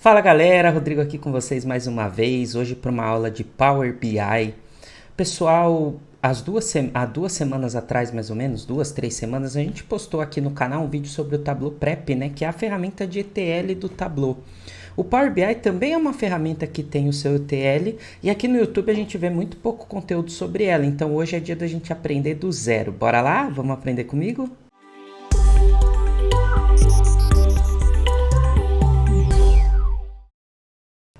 Fala galera, Rodrigo aqui com vocês mais uma vez, hoje para uma aula de Power BI. Pessoal, há duas semanas atrás, mais ou menos, 3 semanas, a gente postou aqui no canal um vídeo sobre o Tableau Prep, né, que é a ferramenta de ETL do Tableau. O Power BI também é uma ferramenta que tem o seu ETL e aqui no YouTube a gente vê muito pouco conteúdo sobre ela, então hoje é dia da gente aprender do zero. Bora lá? Vamos aprender comigo?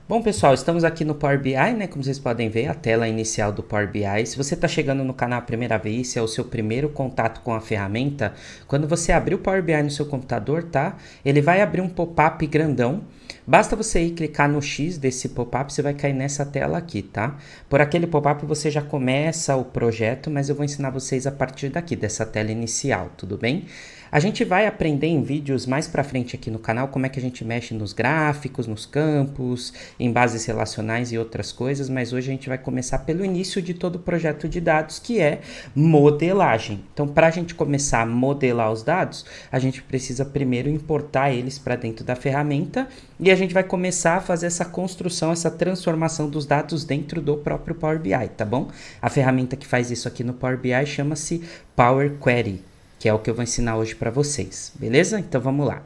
Bom, pessoal, estamos aqui no Power BI, né? Como vocês podem ver, a tela inicial do Power BI. Se você está chegando no canal a primeira vez, se é o seu primeiro contato com a ferramenta, quando você abrir o Power BI no seu computador, tá? Ele vai abrir um pop-up grandão. Basta você ir clicar no X desse pop-up, você vai cair nessa tela aqui, tá? Por aquele pop-up você já começa o projeto, mas eu vou ensinar vocês a partir daqui, dessa tela inicial, tudo bem? A gente vai aprender em vídeos mais pra frente aqui no canal como é que a gente mexe nos gráficos, nos campos, em bases relacionais e outras coisas, mas hoje a gente vai começar pelo início de todo o projeto de dados, que é modelagem. Então, para a gente começar a modelar os dados, a gente precisa primeiro importar eles para dentro da ferramenta e a gente vai começar a fazer essa construção, essa transformação dos dados dentro do próprio Power BI, tá bom? A ferramenta que faz isso aqui no Power BI chama-se Power Query, que é o que eu vou ensinar hoje para vocês, beleza? Então vamos lá.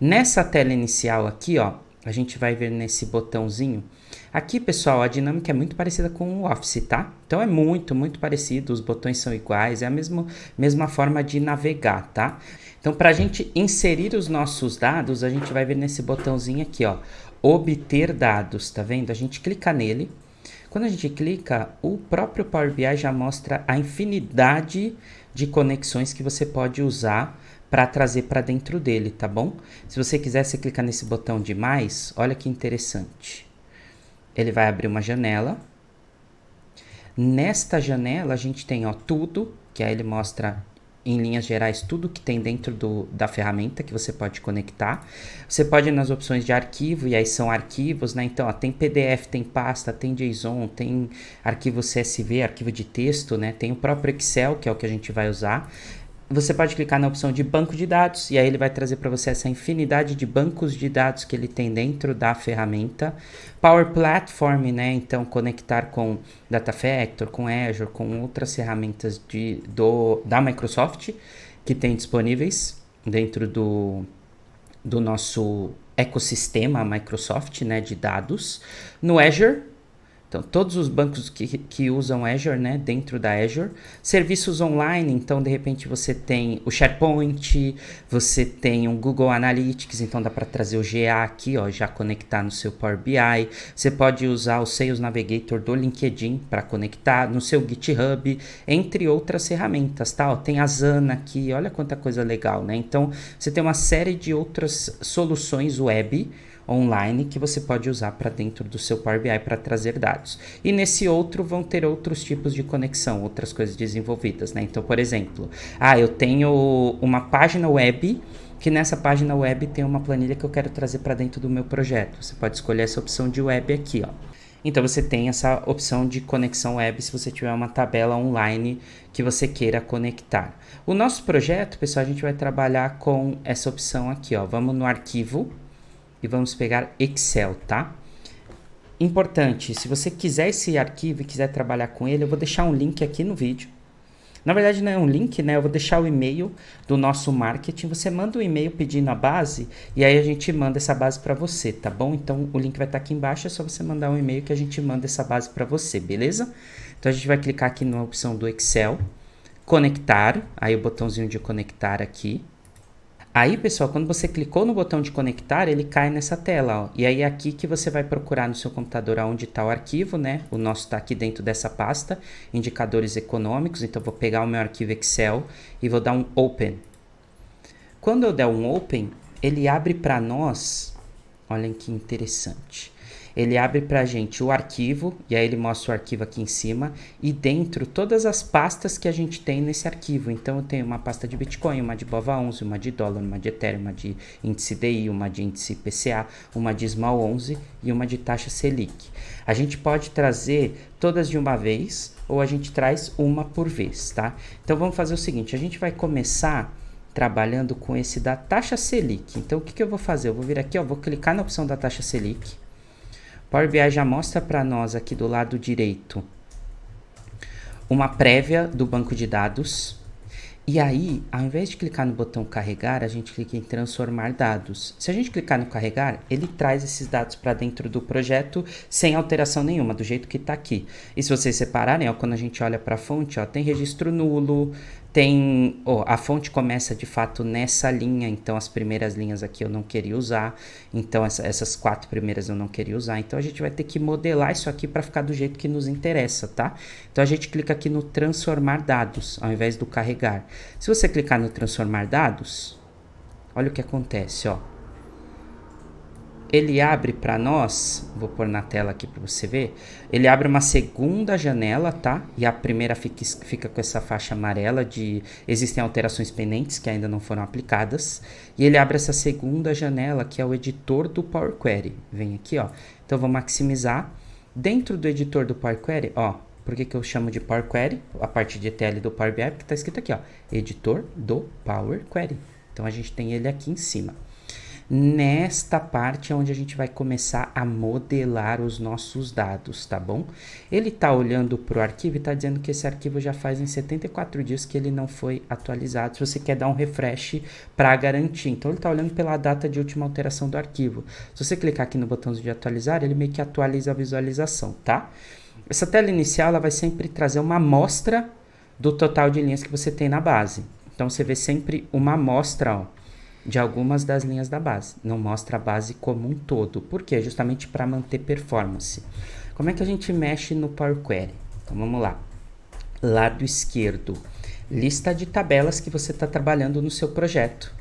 Nessa tela inicial aqui, ó, a gente vai ver nesse botãozinho. Aqui, pessoal, a dinâmica é muito parecida com o Office, tá? Então é muito parecido, os botões são iguais, é a mesma forma de navegar, tá? Então, para a gente inserir os nossos dados, a gente vai ver nesse botãozinho aqui, ó, obter dados, tá vendo? A gente clica nele. Quando a gente clica, o próprio Power BI já mostra a infinidade de conexões que você pode usar para trazer para dentro dele, tá bom? Se você quiser, você clica nesse botão de mais, olha que interessante. Ele vai abrir uma janela. Nesta janela a gente tem, ó, tudo, que aí ele mostra em linhas gerais tudo que tem dentro da ferramenta que você pode conectar. Você pode ir nas opções de arquivo, e aí são arquivos, né? Então, ó, tem PDF, tem pasta, tem JSON, tem arquivo CSV, arquivo de texto, né? Tem o próprio Excel, que é o que a gente vai usar. Você pode clicar na opção de banco de dados e aí ele vai trazer para você essa infinidade de bancos de dados que ele tem dentro da ferramenta. Power Platform, né? Então conectar com Data Factor, com Azure, com outras ferramentas da Microsoft que tem disponíveis dentro do nosso ecossistema Microsoft, né, de dados. No Azure, então, todos os bancos que usam Azure, né, dentro da Azure. Serviços online, então, de repente, você tem o SharePoint, você tem o Google Analytics, então dá para trazer o GA aqui, ó, já conectar no seu Power BI. Você pode usar o Sales Navigator do LinkedIn para conectar no seu GitHub, entre outras ferramentas, tá? Ó, tem a Asana aqui, olha quanta coisa legal, né? Então, você tem uma série de outras soluções web online que você pode usar para dentro do seu Power BI para trazer dados. E nesse outro vão ter outros tipos de conexão, outras coisas desenvolvidas, né? Então, por exemplo, eu tenho uma página web que nessa página web tem uma planilha que eu quero trazer para dentro do meu projeto. Você pode escolher essa opção de web aqui, ó. Então você tem essa opção de conexão web se você tiver uma tabela online que você queira conectar. O nosso projeto, pessoal, a gente vai trabalhar com essa opção aqui, ó. Vamos no arquivo e vamos pegar Excel, tá? Importante, se você quiser esse arquivo e quiser trabalhar com ele, eu vou deixar um link aqui no vídeo. Na verdade não é um link, né? Eu vou deixar o e-mail do nosso marketing. Você manda um e-mail pedindo a base e aí a gente manda essa base para você, tá bom? Então o link vai estar aqui embaixo, é só você mandar um e-mail que a gente manda essa base para você, beleza? Então a gente vai clicar aqui na opção do Excel, conectar, aí o botãozinho de conectar aqui. Aí, pessoal, quando você clicou no botão de conectar, ele cai nessa tela, ó. E aí é aqui que você vai procurar no seu computador onde está o arquivo, né? O nosso está aqui dentro dessa pasta, indicadores econômicos. Então, vou pegar o meu arquivo Excel e vou dar um Open. Quando eu der um Open, ele abre para nós, olhem que interessante. Ele abre para a gente o arquivo, e aí ele mostra o arquivo aqui em cima, e dentro todas as pastas que a gente tem nesse arquivo. Então eu tenho uma pasta de Bitcoin, uma de BOVA11, uma de dólar, uma de Ethereum, uma de índice DI, uma de índice IPCA, uma de Small 11 e uma de taxa Selic. A gente pode trazer todas de uma vez, ou a gente traz uma por vez, tá? Então vamos fazer o seguinte, a gente vai começar trabalhando com esse da taxa Selic. Então, o que eu vou fazer? Eu vou vir aqui, ó, vou clicar na opção da taxa Selic. Power BI já mostra para nós aqui do lado direito uma prévia do banco de dados. E aí, ao invés de clicar no botão carregar, a gente clica em transformar dados. Se a gente clicar no carregar, ele traz esses dados para dentro do projeto sem alteração nenhuma, do jeito que está aqui. E se vocês separarem, ó, quando a gente olha para a fonte, ó, tem registro nulo, tem, a fonte começa de fato nessa linha, então as primeiras linhas aqui eu não queria usar, então essas 4 primeiras eu não queria usar, então a gente vai ter que modelar isso aqui para ficar do jeito que nos interessa, tá? Então a gente clica aqui no transformar dados, ao invés do carregar. Se você clicar no transformar dados, olha o que acontece, ó. Ele abre para nós, vou pôr na tela aqui para você ver, ele abre uma segunda janela, tá? E a primeira fica com essa faixa amarela de existem alterações pendentes que ainda não foram aplicadas. E ele abre essa segunda janela que é o editor do Power Query. Vem aqui, ó. Então vou maximizar. Dentro do editor do Power Query, ó, por que eu chamo de Power Query? A parte de ETL do Power BI, porque tá escrito aqui, ó, editor do Power Query. Então a gente tem ele aqui em cima. Nesta parte é onde a gente vai começar a modelar os nossos dados, tá bom? Ele tá olhando para o arquivo e tá dizendo que esse arquivo já faz em 74 dias que ele não foi atualizado. Se você quer dar um refresh para garantir, então ele tá olhando pela data de última alteração do arquivo. Se você clicar aqui no botãozinho de atualizar, ele meio que atualiza a visualização, tá? Essa tela inicial ela vai sempre trazer uma amostra do total de linhas que você tem na base. Então você vê sempre uma amostra, ó, de algumas das linhas da base, não mostra a base como um todo. Por quê? Justamente para manter performance. Como é que a gente mexe no Power Query? Então vamos lá. Lado esquerdo, lista de tabelas que você está trabalhando no seu projeto.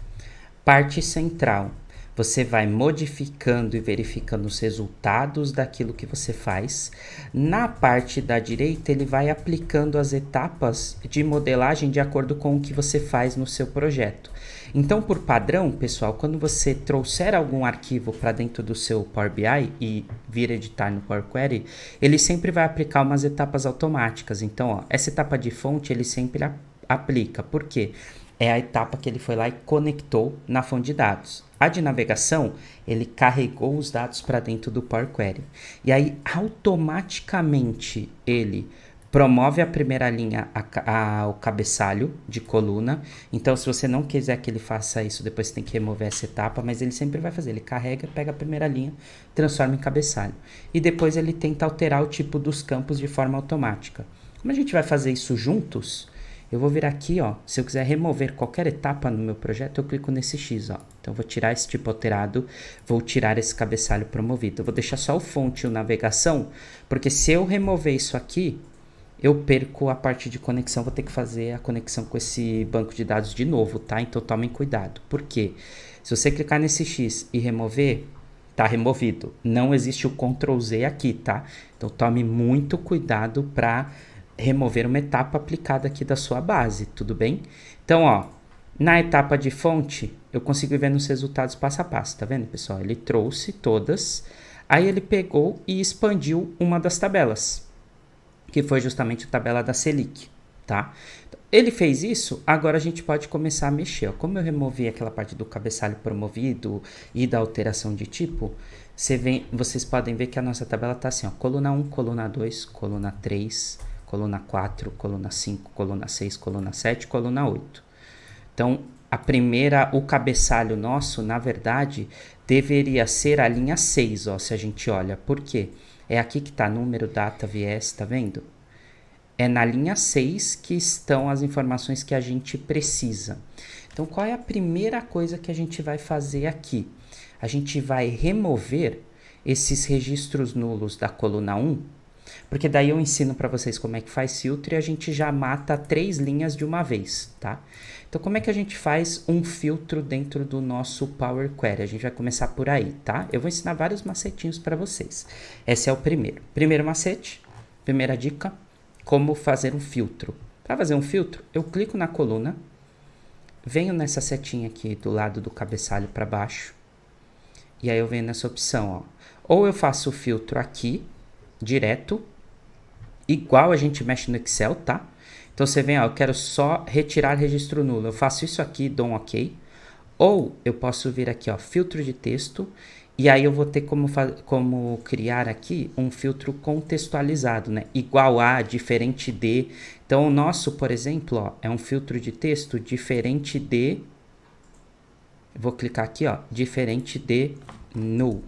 Parte central, você vai modificando e verificando os resultados daquilo que você faz. Na parte da direita, ele vai aplicando as etapas de modelagem de acordo com o que você faz no seu projeto. Então, por padrão, pessoal, quando você trouxer algum arquivo para dentro do seu Power BI e vir editar no Power Query, ele sempre vai aplicar umas etapas automáticas. Então, ó, essa etapa de fonte ele sempre aplica. Por quê? É a etapa que ele foi lá e conectou na fonte de dados. A de navegação, ele carregou os dados para dentro do Power Query. E aí, automaticamente, ele promove a primeira linha ao cabeçalho de coluna. Então, se você não quiser que ele faça isso, depois você tem que remover essa etapa, mas ele sempre vai fazer. Ele carrega, pega a primeira linha, transforma em cabeçalho. E depois ele tenta alterar o tipo dos campos de forma automática. Como a gente vai fazer isso juntos, eu vou vir aqui, ó. Se eu quiser remover qualquer etapa no meu projeto, eu clico nesse X, ó. Então, eu vou tirar esse tipo alterado, vou tirar esse cabeçalho promovido. Eu vou deixar só o fonte e o navegação, porque se eu remover isso aqui, eu perco a parte de conexão, vou ter que fazer a conexão com esse banco de dados de novo, tá? Então tomem cuidado. Por quê? Se você clicar nesse X e remover, tá removido. Não existe o Ctrl Z aqui, tá? Então tome muito cuidado para remover uma etapa aplicada aqui da sua base, tudo bem? Então, ó, na etapa de fonte, eu consigo ver nos resultados passo a passo, tá vendo, pessoal? Ele trouxe todas, aí ele pegou e expandiu uma das tabelas, que foi justamente a tabela da Selic, tá? Ele fez isso, agora a gente pode começar a mexer. Ó. Como eu removi aquela parte do cabeçalho promovido e da alteração de tipo, vocês podem ver que a nossa tabela está assim, ó, coluna 1, coluna 2, coluna 3, coluna 4, coluna 5, coluna 6, coluna 7, coluna 8. Então, o cabeçalho nosso, na verdade, deveria ser a linha 6, ó, se a gente olha. Por quê? É aqui que está número, data, viés, tá vendo? É na linha 6 que estão as informações que a gente precisa. Então, qual é a primeira coisa que a gente vai fazer aqui? A gente vai remover esses registros nulos da coluna 1, porque daí eu ensino para vocês como é que faz filtro e a gente já mata 3 linhas de uma vez, tá? Então, como é que a gente faz um filtro dentro do nosso Power Query? A gente vai começar por aí, tá? Eu vou ensinar vários macetinhos para vocês. Esse é o primeiro. Primeiro macete, primeira dica, como fazer um filtro. Para fazer um filtro, eu clico na coluna, venho nessa setinha aqui do lado do cabeçalho para baixo, e aí eu venho nessa opção, ó. Ou eu faço o filtro aqui, direto, igual a gente mexe no Excel, tá? Então você vem, ó, eu quero só retirar registro nulo. Eu faço isso aqui, dou um OK. Ou eu posso vir aqui, ó, filtro de texto, e aí eu vou ter como criar aqui um filtro contextualizado, né? Igual a, diferente de. Então o nosso, por exemplo, ó, é um filtro de texto diferente de. Vou clicar aqui, ó, diferente de null,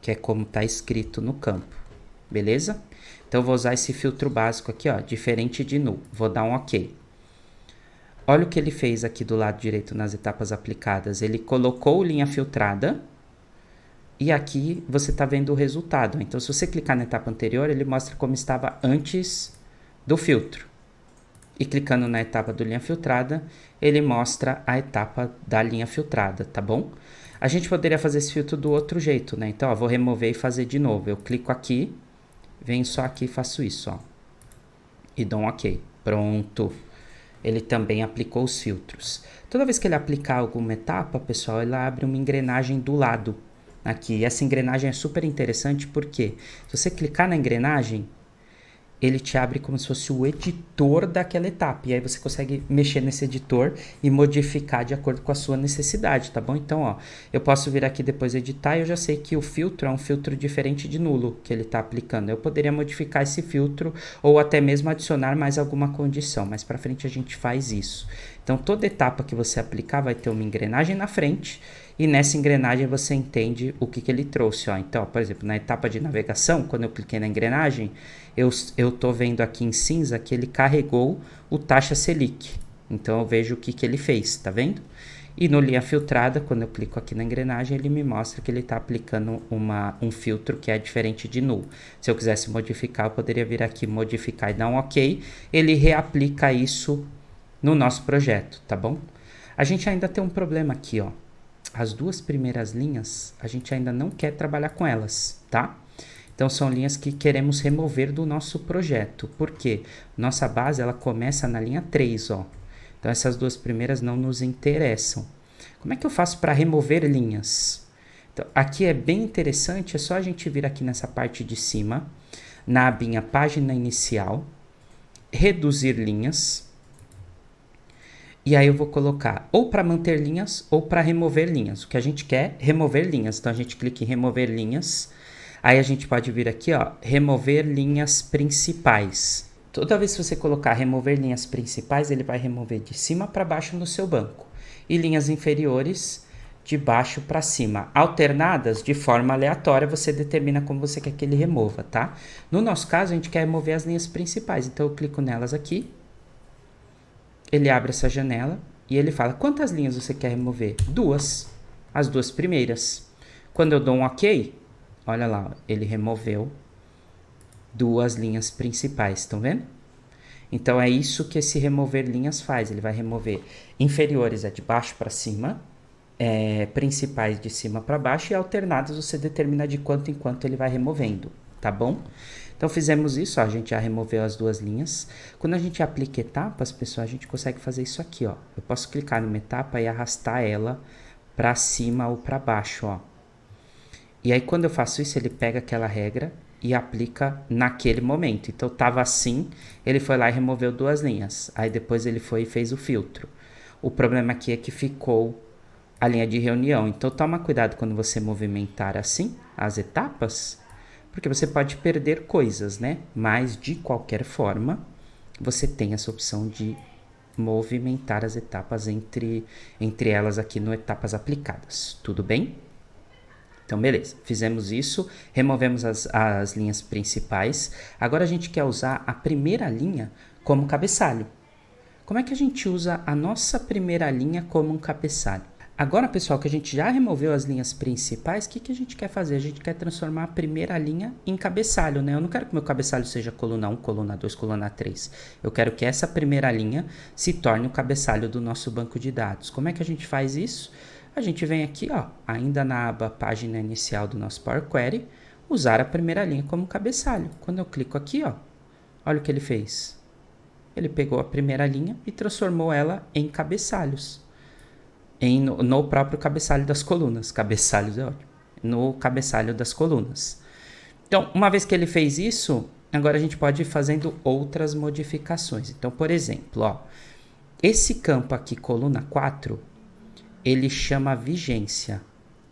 que é como está escrito no campo, beleza? Então eu vou usar esse filtro básico aqui, ó, diferente de null. Vou dar um OK. Olha o que ele fez aqui do lado direito nas etapas aplicadas. Ele colocou linha filtrada e aqui você está vendo o resultado. Então, se você clicar na etapa anterior, ele mostra como estava antes do filtro. E clicando na etapa do linha filtrada, ele mostra a etapa da linha filtrada, tá bom? A gente poderia fazer esse filtro do outro jeito, né? Então, ó, vou remover e fazer de novo. Eu clico aqui, venho só aqui e faço isso, ó. E dou um OK. Pronto. Ele também aplicou os filtros. Toda vez que ele aplicar alguma etapa, pessoal, ele abre uma engrenagem do lado aqui. E essa engrenagem é super interessante porque se você clicar na engrenagem, ele te abre como se fosse o editor daquela etapa. E aí você consegue mexer nesse editor e modificar de acordo com a sua necessidade, tá bom? Então, ó, eu posso vir aqui depois editar e eu já sei que o filtro é um filtro diferente de nulo que ele está aplicando. Eu poderia modificar esse filtro ou até mesmo adicionar mais alguma condição, mas para frente a gente faz isso. Então, toda etapa que você aplicar vai ter uma engrenagem na frente e nessa engrenagem você entende o que ele trouxe, ó. Então, ó, por exemplo, na etapa de navegação, quando eu cliquei na engrenagem, eu tô vendo aqui em cinza que ele carregou o taxa Selic. Então eu vejo o que ele fez, tá vendo? E no linha filtrada, quando eu clico aqui na engrenagem, ele me mostra que ele está aplicando um filtro que é diferente de null. Se eu quisesse modificar, eu poderia vir aqui modificar e dar um OK. Ele reaplica isso no nosso projeto, tá bom? A gente ainda tem um problema aqui, ó. As duas primeiras linhas, a gente ainda não quer trabalhar com elas, tá? Então, são linhas que queremos remover do nosso projeto. Por quê? Nossa base, ela começa na linha 3, ó. Então, essas duas primeiras não nos interessam. Como é que eu faço para remover linhas? Então, aqui é bem interessante, é só a gente vir aqui nessa parte de cima, na abinha página inicial, reduzir linhas. E aí eu vou colocar ou para manter linhas ou para remover linhas. O que a gente quer é remover linhas. Então, a gente clica em remover linhas. Aí a gente pode vir aqui, ó, remover linhas principais. Toda vez que você colocar remover linhas principais, ele vai remover de cima para baixo no seu banco. E linhas inferiores de baixo para cima. Alternadas de forma aleatória, você determina como você quer que ele remova, tá? No nosso caso, a gente quer remover as linhas principais. Então eu clico nelas aqui. Ele abre essa janela e ele fala, quantas linhas você quer remover? Duas. As duas primeiras. Quando eu dou um OK, olha lá, ele removeu duas linhas principais, estão vendo? Então, é isso que esse remover linhas faz. Ele vai remover inferiores de baixo para cima, principais de cima para baixo e alternados você determina de quanto em quanto ele vai removendo, tá bom? Então, fizemos isso, ó, a gente já removeu as duas linhas. Quando a gente aplica etapas, pessoal, a gente consegue fazer isso aqui, ó. Eu posso clicar numa etapa e arrastar ela para cima ou para baixo, ó. E aí, quando eu faço isso, ele pega aquela regra e aplica naquele momento. Então, estava assim, ele foi lá e removeu duas linhas. Aí, depois ele foi e fez o filtro. O problema aqui é que ficou a linha de reunião. Então, toma cuidado quando você movimentar assim as etapas, porque você pode perder coisas, né? Mas, de qualquer forma, você tem essa opção de movimentar as etapas entre elas aqui no etapas aplicadas. Tudo bem? Então, beleza. Fizemos isso, removemos as linhas principais. Agora, a gente quer usar a primeira linha como cabeçalho. Como é que a gente usa a nossa primeira linha como um cabeçalho? Agora, pessoal, que a gente já removeu as linhas principais, o que a gente quer fazer? A gente quer transformar a primeira linha em cabeçalho, né? Eu não quero que meu cabeçalho seja coluna 1, coluna 2, coluna 3. Eu quero que essa primeira linha se torne o cabeçalho do nosso banco de dados. Como é que a gente faz isso? A gente vem aqui, ó, ainda na aba página inicial do nosso Power Query, usar a primeira linha como cabeçalho. Quando eu clico aqui, ó, olha o que ele fez. Ele pegou a primeira linha e transformou ela em cabeçalhos. No próprio cabeçalho das colunas. Cabeçalhos é ótimo. No cabeçalho das colunas. Então, uma vez que ele fez isso, Agora a gente pode ir fazendo outras modificações. Então, por exemplo, ó, esse campo aqui, coluna 4, ele chama vigência.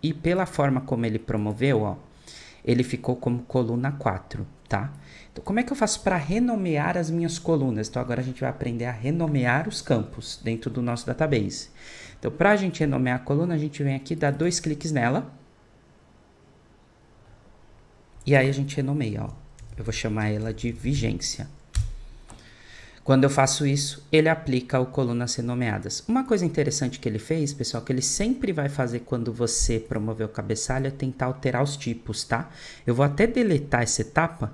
E pela forma como ele promoveu, ó, ele ficou como coluna 4, tá? Então, como é que eu faço para renomear as minhas colunas? Então, agora a gente vai aprender a renomear os campos dentro do nosso database. Então, para a gente renomear a coluna, a gente vem aqui, dá 2 cliques nela. E aí a gente renomeia, ó. Eu vou chamar ela de vigência. Quando eu faço isso, ele aplica o colunas renomeadas. Uma coisa interessante que ele fez, pessoal, que ele sempre vai fazer quando você promover o cabeçalho é tentar alterar os tipos, tá? Eu vou até deletar essa etapa,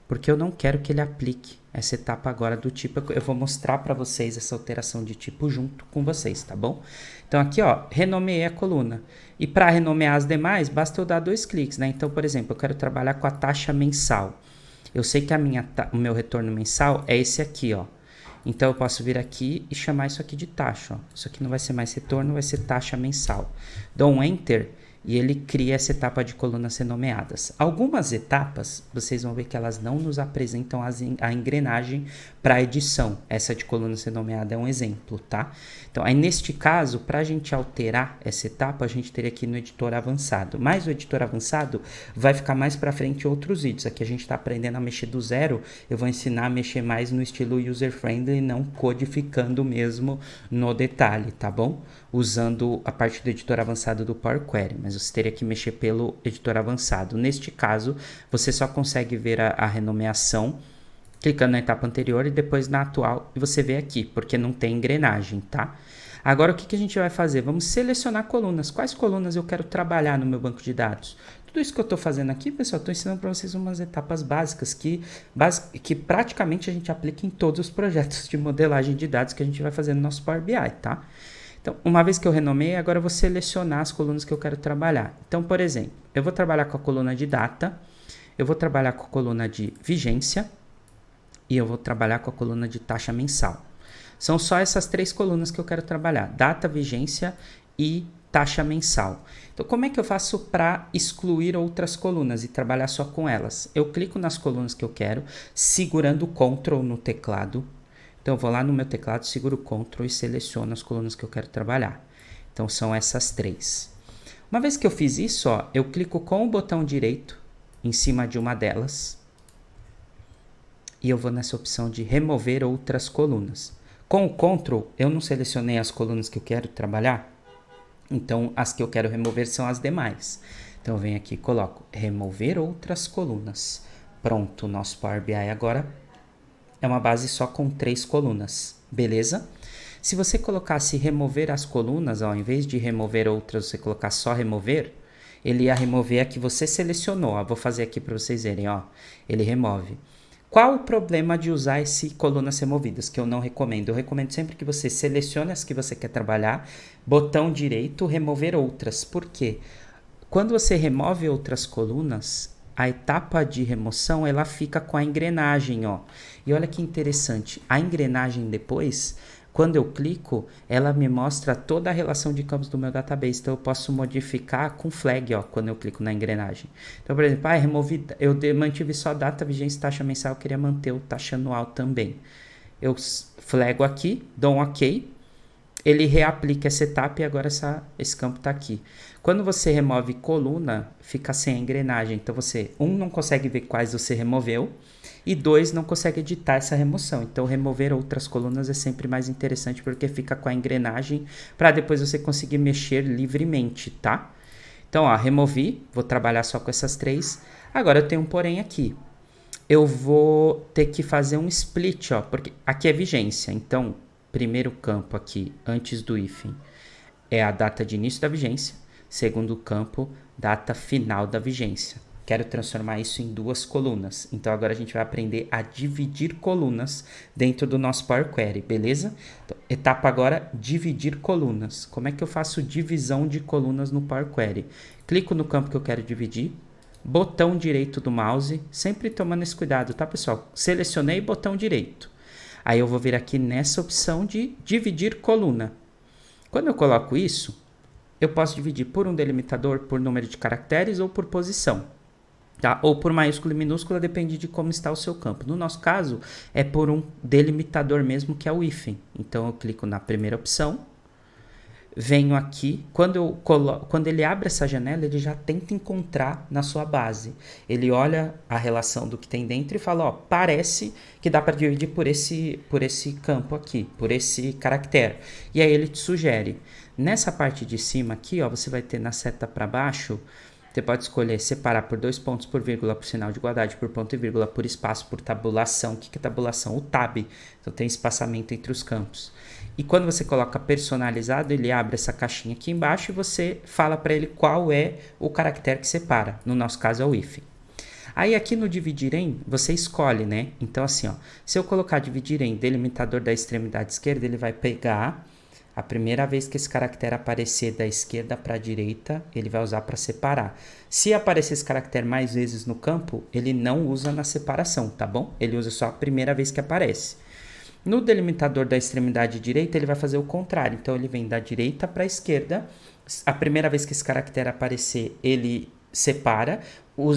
porque eu não quero que ele aplique essa etapa agora do tipo. Eu vou mostrar para vocês essa alteração de tipo junto com vocês, tá bom? Então aqui, ó, renomeei a coluna. E para renomear as demais, basta eu dar 2 cliques, né? Então, por exemplo, eu quero trabalhar com a taxa mensal. Eu sei que o meu retorno mensal é esse aqui, ó. Então, eu posso vir aqui e chamar isso aqui de taxa, ó. Isso aqui não vai ser mais retorno, vai ser taxa mensal. Dou um Enter e ele cria essa etapa de colunas renomeadas. Algumas etapas, vocês vão ver que elas não nos apresentam a engrenagem para edição. Essa de colunas renomeada é um exemplo, tá? Então, aí neste caso, para a gente alterar essa etapa, a gente teria que ir no editor avançado. Mas o editor avançado vai ficar mais para frente em outros vídeos. Aqui a gente está aprendendo a mexer do zero. Eu vou ensinar a mexer mais no estilo user-friendly, não codificando mesmo no detalhe, tá bom? Usando a parte do editor avançado do Power Query, mas você teria que mexer pelo editor avançado. Neste caso, você só consegue ver a renomeação clicando na etapa anterior e depois na atual, e você vê aqui, porque não tem engrenagem, tá? Agora, o que a gente vai fazer? Vamos selecionar colunas. Quais colunas eu quero trabalhar no meu banco de dados? Tudo isso que eu estou fazendo aqui, pessoal, estou ensinando para vocês umas etapas básicas que praticamente a gente aplica em todos os projetos de modelagem de dados que a gente vai fazer no nosso Power BI, tá? Então, uma vez que eu renomeei, agora eu vou selecionar as colunas que eu quero trabalhar. Então, por exemplo, eu vou trabalhar com a coluna de data, eu vou trabalhar com a coluna de vigência e eu vou trabalhar com a coluna de taxa mensal. São só essas 3 colunas que eu quero trabalhar: data, vigência e taxa mensal. Então, como é que eu faço para excluir outras colunas e trabalhar só com elas? Eu clico nas colunas que eu quero, segurando o Ctrl no teclado. Então, eu vou lá no meu teclado, seguro o Ctrl e seleciono as colunas que eu quero trabalhar. Então, são essas 3. Uma vez que eu fiz isso, ó, eu clico com o botão direito em cima de uma delas e eu vou nessa opção de remover outras colunas. Com o Ctrl, eu não selecionei as colunas que eu quero trabalhar, então as que eu quero remover são as demais. Então, eu venho aqui e coloco remover outras colunas. Pronto, o nosso Power BI agora é uma base só com 3 colunas, beleza? Se você colocasse remover as colunas, ó, em vez de remover outras, você colocar só remover, ele ia remover a que você selecionou. Ó, vou fazer aqui para vocês verem, ó. Ele remove. Qual o problema de usar esse colunas removidas, que eu não recomendo? Eu recomendo sempre que você selecione as que você quer trabalhar, botão direito, remover outras. Por quê? Quando você remove outras colunas, a etapa de remoção ela fica com a engrenagem, ó. E olha que interessante, a engrenagem depois, quando eu clico, ela me mostra toda a relação de campos do meu database. Então eu posso modificar com flag, ó, quando eu clico na engrenagem. Então, por exemplo, eu mantive só data, vigência, taxa mensal, eu queria manter o taxa anual também. Eu flago aqui, dou um OK, ele reaplica essa etapa e agora esse campo está aqui. Quando você remove coluna, fica sem a engrenagem. Então, não consegue ver quais você removeu e 2, não consegue editar essa remoção. Então, remover outras colunas é sempre mais interessante porque fica com a engrenagem para depois você conseguir mexer livremente, tá? Então, ó, removi, vou trabalhar só com essas 3. Agora, eu tenho um porém aqui. Eu vou ter que fazer um split, ó, porque aqui é vigência. Então, primeiro campo aqui, antes do hífen, é a data de início da vigência. Segundo campo, data final da vigência. Quero transformar isso em 2 colunas. Então, agora a gente vai aprender a dividir colunas dentro do nosso Power Query, beleza? Então, etapa agora, dividir colunas. Como é que eu faço divisão de colunas no Power Query? Clico no campo que eu quero dividir, botão direito do mouse, sempre tomando esse cuidado, tá, pessoal? Selecionei botão direito. Aí eu vou vir aqui nessa opção de dividir coluna. Quando eu coloco isso, eu posso dividir por um delimitador, por número de caracteres ou por posição. tá? Ou por maiúscula e minúscula, depende de como está o seu campo. No nosso caso, é por um delimitador mesmo, que é o hífen. Então, eu clico na primeira opção, venho aqui, quando ele abre essa janela, ele já tenta encontrar na sua base. Ele olha a relação do que tem dentro e fala, ó, parece que dá para dividir por esse campo aqui, por esse caractere. E aí ele te sugere. Nessa parte de cima aqui, ó, você vai ter na seta para baixo, você pode escolher separar por 2 pontos, por vírgula, por sinal de igualdade, por ponto e vírgula, por espaço, por tabulação. O que é tabulação? O tab. Então tem espaçamento entre os campos. E quando você coloca personalizado, ele abre essa caixinha aqui embaixo e você fala para ele qual é o caractere que separa. No nosso caso é o hífen. Aí aqui no dividir em, você escolhe, né? Então assim, ó, se eu colocar dividir em delimitador da extremidade esquerda, ele vai pegar a primeira vez que esse caractere aparecer da esquerda para a direita, ele vai usar para separar. Se aparecer esse caractere mais vezes no campo, ele não usa na separação, tá bom? Ele usa só a primeira vez que aparece. No delimitador da extremidade direita, ele vai fazer o contrário. Então, ele vem da direita para a esquerda. A primeira vez que esse caractere aparecer, ele separa.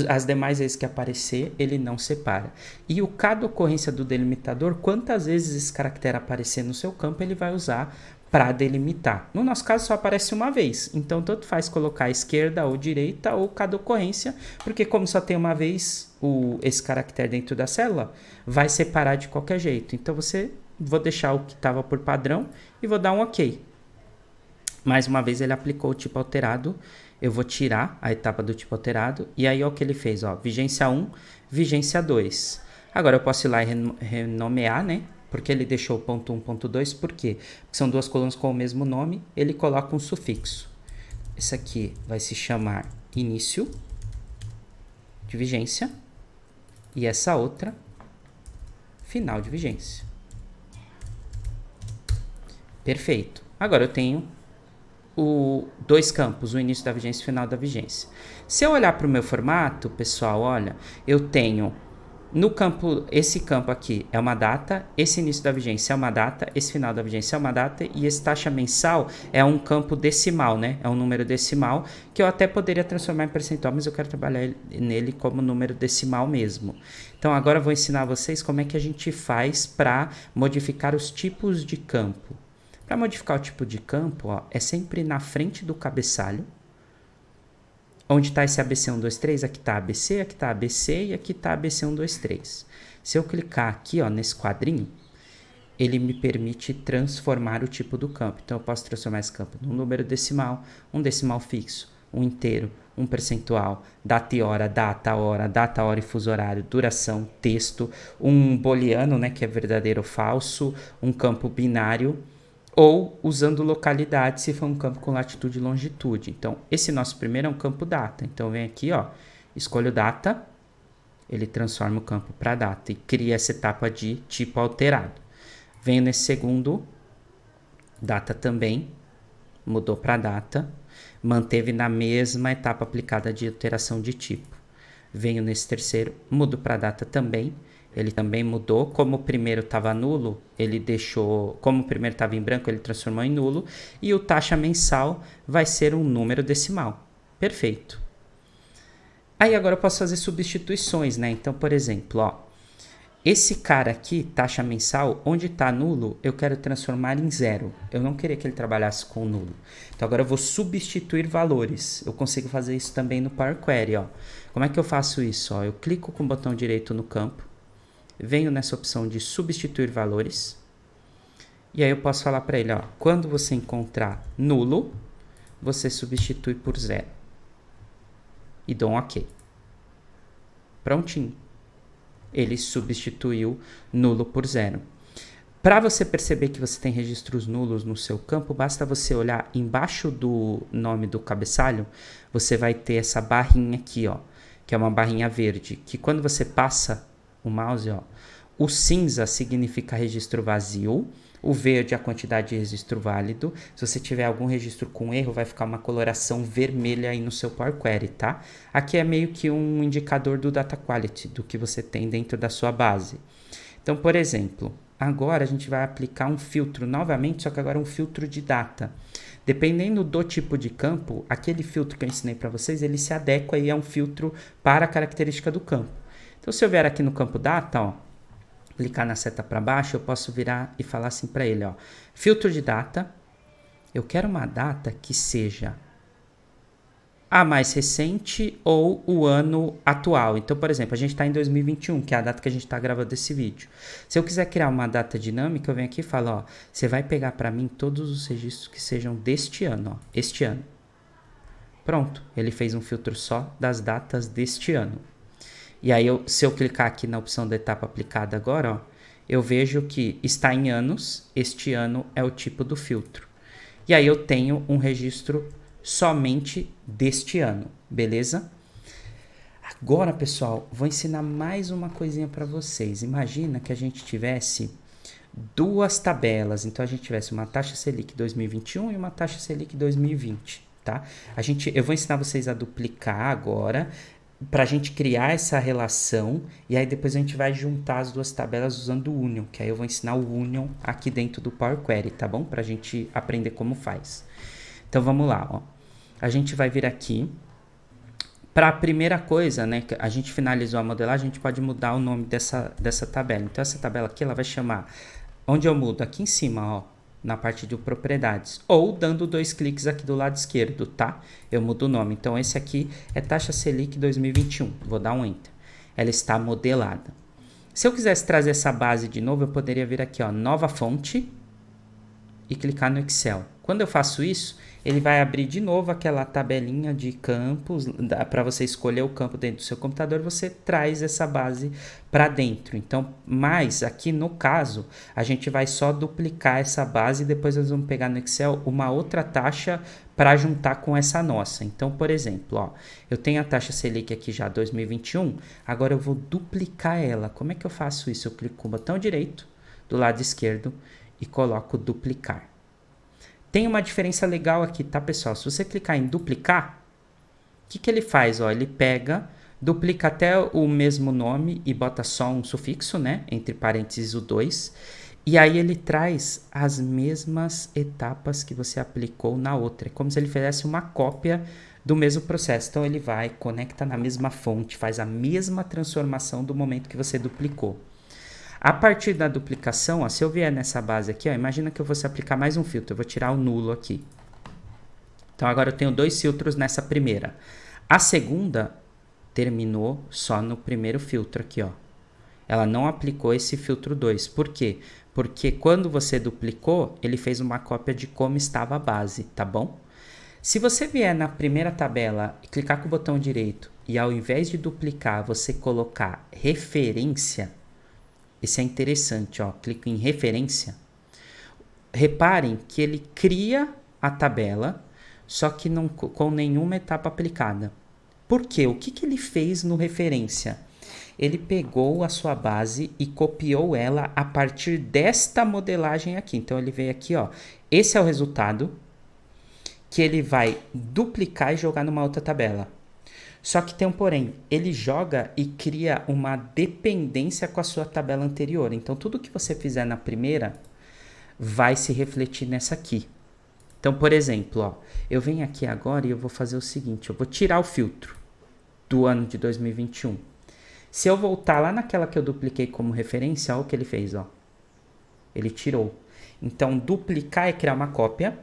As demais vezes que aparecer, ele não separa. E o cada ocorrência do delimitador, quantas vezes esse caractere aparecer no seu campo, ele vai usar para delimitar. No nosso caso, só aparece uma vez. Então, tanto faz colocar esquerda ou direita ou cada ocorrência, porque como só tem uma vez esse caractere dentro da célula, vai separar de qualquer jeito. Então, vou deixar o que estava por padrão e vou dar um OK. Mais uma vez, ele aplicou o tipo alterado. Eu vou tirar a etapa do tipo alterado. E aí, olha o que ele fez. Ó, vigência 1, vigência 2. Agora, eu posso ir lá e renomear, né? Porque ele deixou ponto 1, ponto 2. Por quê? Porque são duas colunas com o mesmo nome. Ele coloca um sufixo. Esse aqui vai se chamar início de vigência. E essa outra, final de vigência. Perfeito. Agora eu tenho dois campos, o início da vigência e o final da vigência. Se eu olhar para o meu formato, pessoal, olha, eu tenho no campo, esse campo aqui é uma data, esse início da vigência é uma data, esse final da vigência é uma data e esse taxa mensal é um campo decimal, né? É um número decimal que eu até poderia transformar em percentual, mas eu quero trabalhar nele como número decimal mesmo. Então agora eu vou ensinar vocês como é que a gente faz para modificar os tipos de campo. Para modificar o tipo de campo, ó, é sempre na frente do cabeçalho. Onde está esse ABC 1, 2, 3? Aqui está ABC, aqui está ABC e aqui está ABC 1, 2, 3. Se eu clicar aqui, ó, nesse quadrinho, ele me permite transformar o tipo do campo. Então, eu posso transformar esse campo num número decimal, um decimal fixo, um inteiro, um percentual, data, hora e fuso horário, duração, texto, um booleano, né, que é verdadeiro ou falso, um campo binário, ou usando localidade, se for um campo com latitude e longitude. Então, esse nosso primeiro é um campo data. Então, vem aqui, ó, escolho data, ele transforma o campo para data e cria essa etapa de tipo alterado. Venho nesse segundo, data também, mudou para data, manteve na mesma etapa aplicada de alteração de tipo. Venho nesse terceiro, mudo para data também, ele também mudou. Como o primeiro estava nulo, ele deixou... Como o primeiro estava em branco, ele transformou em nulo. E o taxa mensal vai ser um número decimal. Perfeito. Aí agora eu posso fazer substituições, né? Então, por exemplo, ó, esse cara aqui, taxa mensal, onde está nulo, eu quero transformar em zero. Eu não queria que ele trabalhasse com nulo. Então agora eu vou substituir valores. Eu consigo fazer isso também no Power Query, ó. Como é que eu faço isso? Ó, eu clico com o botão direito no campo. Venho nessa opção de substituir valores. E aí eu posso falar para ele, ó, quando você encontrar nulo, você substitui por zero. E dou um OK. Prontinho. Ele substituiu nulo por zero. Para você perceber que você tem registros nulos no seu campo, basta você olhar embaixo do nome do cabeçalho, você vai ter essa barrinha aqui, ó, que é uma barrinha verde, que quando você passa o mouse, ó, o cinza significa registro vazio, o verde é a quantidade de registro válido. Se você tiver algum registro com erro, vai ficar uma coloração vermelha aí no seu Power Query, tá? Aqui é meio que um indicador do data quality, do que você tem dentro da sua base. Então, por exemplo, agora a gente vai aplicar um filtro novamente, só que agora um filtro de data. Dependendo do tipo de campo, aquele filtro que eu ensinei para vocês, ele se adequa e é um filtro para a característica do campo. Então, se eu vier aqui no campo data, ó, clicar na seta para baixo, eu posso virar e falar assim para ele, ó, filtro de data, eu quero uma data que seja a mais recente ou o ano atual. Então, por exemplo, a gente está em 2021, que é a data que a gente está gravando esse vídeo. Se eu quiser criar uma data dinâmica, eu venho aqui e falo, ó, você vai pegar para mim todos os registros que sejam deste ano, ó, este ano. Pronto, ele fez um filtro só das datas deste ano. E aí, se eu clicar aqui na opção da etapa aplicada agora, ó, eu vejo que está em anos, este ano é o tipo do filtro. E aí eu tenho um registro somente deste ano, beleza? Agora, pessoal, vou ensinar mais uma coisinha para vocês. Imagina que a gente tivesse duas tabelas, então a gente tivesse uma taxa Selic 2021 e uma taxa Selic 2020, tá? Eu vou ensinar vocês a duplicar agora, para a gente criar essa relação, e aí depois a gente vai juntar as duas tabelas usando o Union, que aí eu vou ensinar o Union aqui dentro do Power Query, tá bom? Para a gente aprender como faz. Então vamos lá, ó. A gente vai vir aqui. Para a primeira coisa, né, que a gente finalizou a modelagem, a gente pode mudar o nome dessa tabela. Então essa tabela aqui, ela vai chamar, onde eu mudo? Aqui em cima, ó, na parte de propriedades, ou dando 2 cliques aqui do lado esquerdo, tá? Eu mudo o nome. Então esse aqui é taxa Selic 2021. Vou dar um enter. Ela está modelada. Se eu quisesse trazer essa base de novo, eu poderia vir aqui, ó, nova fonte e clicar no Excel. Quando eu faço isso, ele vai abrir de novo aquela tabelinha de campos, para você escolher o campo dentro do seu computador, você traz essa base para dentro. Então, mas aqui no caso, a gente vai só duplicar essa base e depois nós vamos pegar no Excel uma outra taxa para juntar com essa nossa. Então, por exemplo, ó, eu tenho a taxa Selic aqui já 2021, agora eu vou duplicar ela. Como é que eu faço isso? Eu clico com o botão direito do lado esquerdo e coloco duplicar. Tem uma diferença legal aqui, tá, pessoal? Se você clicar em duplicar, o que ele faz? Ó, ele pega, duplica até o mesmo nome e bota só um sufixo, né? Entre parênteses o 2. E aí ele traz as mesmas etapas que você aplicou na outra. É como se ele fizesse uma cópia do mesmo processo. Então ele vai, conecta na mesma fonte, faz a mesma transformação do momento que você duplicou. A partir da duplicação, ó, se eu vier nessa base aqui, ó, imagina que eu fosse aplicar mais um filtro. Eu vou tirar o nulo aqui. Então agora eu tenho 2 filtros nessa primeira. A segunda terminou só no primeiro filtro aqui, ó. Ela não aplicou esse filtro 2. Por quê? Porque quando você duplicou, ele fez uma cópia de como estava a base, tá bom? Se você vier na primeira tabela e clicar com o botão direito e ao invés de duplicar, você colocar referência, isso é interessante, ó. Clico em referência. Reparem que ele cria a tabela, só que não com nenhuma etapa aplicada. Por quê? O que ele fez no referência? Ele pegou a sua base e copiou ela a partir desta modelagem aqui. Então ele veio aqui, ó. Esse é o resultado que ele vai duplicar e jogar numa outra tabela. Só que tem um porém, ele joga e cria uma dependência com a sua tabela anterior. Então, tudo que você fizer na primeira vai se refletir nessa aqui. Então, por exemplo, ó, eu venho aqui agora e eu vou fazer o seguinte, eu vou tirar o filtro do ano de 2021. Se eu voltar lá naquela que eu dupliquei como referência, olha o que ele fez, ó. Ele tirou. Então, duplicar é criar uma cópia.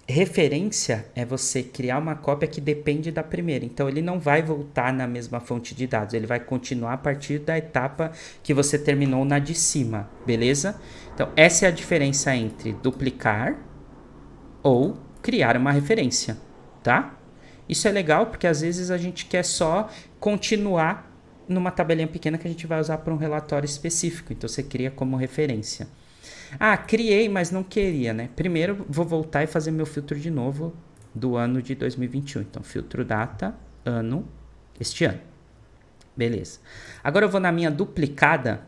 Referência é você criar uma cópia que depende da primeira. Então, ele não vai voltar na mesma fonte de dados. Ele vai continuar a partir da etapa que você terminou na de cima, beleza? Então, essa é a diferença entre duplicar ou criar uma referência, tá? Isso é legal porque às vezes a gente quer só continuar numa tabelinha pequena que a gente vai usar para um relatório específico. Então, você cria como referência. Ah, criei, mas não queria, né? Primeiro, vou voltar e fazer meu filtro de novo do ano de 2021. Então, filtro data, ano, este ano. Beleza. Agora eu vou na minha duplicada.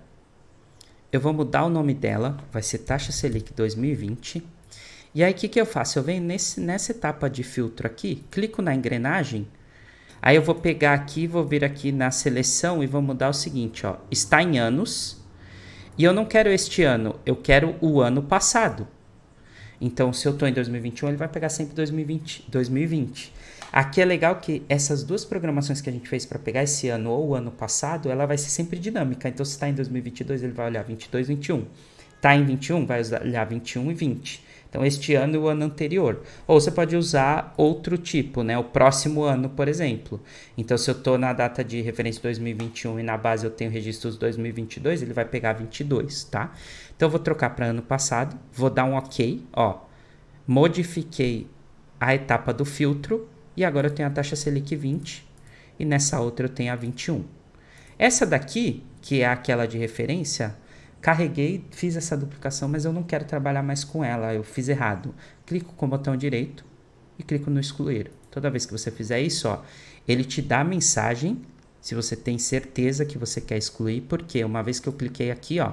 Eu vou mudar o nome dela. Vai ser taxa Selic 2020. E aí, o que eu faço? Eu venho nessa etapa de filtro aqui, clico na engrenagem. Aí eu vou pegar aqui, vou vir aqui na seleção e vou mudar o seguinte, ó. Está em anos. E eu não quero este ano, eu quero o ano passado. Então, se eu estou em 2021, ele vai pegar sempre 2020. Aqui é legal que essas duas programações que a gente fez para pegar esse ano ou o ano passado, ela vai ser sempre dinâmica. Então, se está em 2022, ele vai olhar 22, 21. Está em 21, vai olhar 21 e 20. Então, este ano e o ano anterior. Ou você pode usar outro tipo, né? O próximo ano, por exemplo. Então, se eu estou na data de referência 2021 e na base eu tenho registros 2022, ele vai pegar 22, tá? Então, eu vou trocar para ano passado. Vou dar um OK. Ó, modifiquei a etapa do filtro. E agora eu tenho a taxa Selic 20. E nessa outra eu tenho a 21. Essa daqui, que é aquela de referência, carreguei, fiz essa duplicação, mas eu não quero trabalhar mais com ela, eu fiz errado. Clico com o botão direito e clico no excluir. Toda vez que você fizer isso, ó, ele te dá a mensagem se você tem certeza que você quer excluir, porque uma vez que eu cliquei aqui, ó,